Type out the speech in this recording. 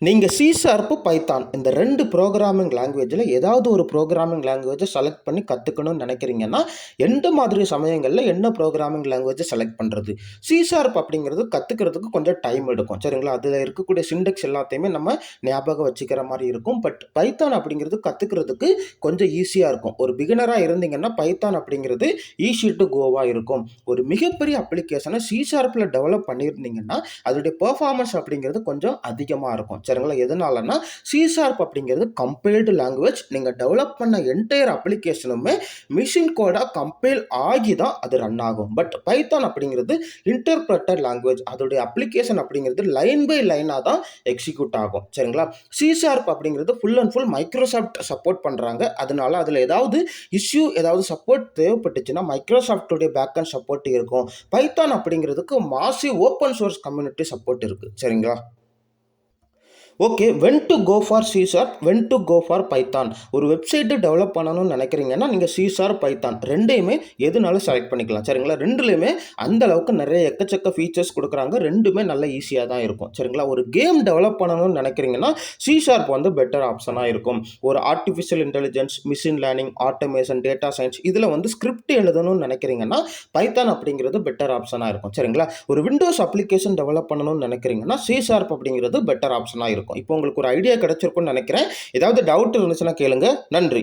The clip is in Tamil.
நீங்கள் சி ஷார்ப்பு பைத்தான் இந்த 2 ப்ரோக்ராமிங் லாங்குவேஜில் ஏதாவது ஒரு ப்ரோக்ராமிங் லாங்குவேஜை செலக்ட் பண்ணி கற்றுக்கணும்னு நினைக்கிறீங்கன்னா எந்த மாதிரி சமயங்களில் என்ன ப்ரோக்ராமிங் லாங்குவேஜை செலக்ட் பண்ணுறது? சி ஷார்ப் அப்படிங்கிறது கற்றுக்கிறதுக்கு கொஞ்சம் டைம் எடுக்கும், சரிங்களா? அதில் இருக்கக்கூடிய சிண்டெக்ஸ் எல்லாத்தையுமே நம்ம ஞாபகம் வச்சுக்கிற மாதிரி இருக்கும். பட் பைத்தான் அப்படிங்கிறது கற்றுக்கிறதுக்கு கொஞ்சம் ஈஸியாக இருக்கும். ஒரு பிகினராக இருந்தீங்கன்னா பைத்தான் அப்படிங்கிறது ஈஸி டு கோவாக இருக்கும். ஒரு மிகப்பெரிய அப்ளிகேஷனை சி ஷார்ப்பில் டெவலப் பண்ணியிருந்தீங்கன்னா அதோடைய பெர்ஃபார்மன்ஸ் அப்படிங்கிறது கொஞ்சம் அதிகமாக இருக்கும், சரிங்களா? எதனாலன்னா சி ஷார்ப் அப்படிங்கிறது கம்பைல்டு லாங்குவேஜ். நீங்கள் டெவலப் பண்ண என்டையர் அப்ளிகேஷனுமே மிஷின் கோடாக கம்பைல் ஆகி தான் அது ரன் ஆகும். பட் பைத்தான் அப்படிங்கிறது இன்டர்பிரட்டர் லாங்குவேஜ். அதோடைய அப்ளிகேஷன் அப்படிங்கிறது லைன் பை லைனாக தான் எக்ஸிக்யூட் ஆகும், சரிங்களா? சி ஷார்ப் அப்படிங்கிறது full and full Microsoft support பண்ணுறாங்க. அதனால அதில் ஏதாவது இஷ்யூ ஏதாவது சப்போர்ட் தேவைப்பட்டுச்சுன்னா மைக்ரோசாஃப்டோடைய பேக்கண்ட் சப்போர்ட் இருக்கும். பைத்தான் அப்படிங்கிறதுக்கு massive open source community support இருக்குது, சரிங்களா? Okay, when to go for C sharp, when to go for Python. ஒரு வெப்சைட்டு டெவலப் பண்ணணும்னு நினைக்கிறீங்கன்னா நீங்கள் சி ஷார்ப் பைத்தான் ரெண்டையுமே எதுனாலும் செலக்ட் பண்ணிக்கலாம், சரிங்களா? ரெண்டுலேயுமே அந்த அளவுக்கு நிறைய எக்கச்சக்க ஃபீச்சர்ஸ் கொடுக்குறாங்க. ரெண்டுமே நல்ல ஈஸியாக தான் இருக்கும், சரிங்களா? ஒரு கேம் டெவலப் பண்ணணும்னு நினைக்கிறீங்கன்னா சி ஷார்ப் வந்து பெட்டர் ஆப்ஷனாக இருக்கும். ஒரு artificial intelligence, machine learning, automation, data science இதில் வந்து ஸ்கிரிப்ட் எழுதணும்னு நினைக்கிறீங்கன்னா பைத்தான் அப்படிங்கிறது பெட்டர் ஆப்ஷனாக இருக்கும், சரிங்களா? ஒரு விண்டோஸ் அப்ளிகேஷன் டெவலப் பண்ணணும்னு நினைக்கிறீங்கன்னா சி ஷார்ப் அப்படிங்கிறது பெட்டர் ஆப்ஷனாக இருக்கும். இப்போ உங்களுக்கு ஒரு ஐடியா கிடைச்சிருக்கும்னு நினைக்கிறேன். ஏதாவது டவுட் இருந்துச்சுன்னா கேளுங்க. நன்றி.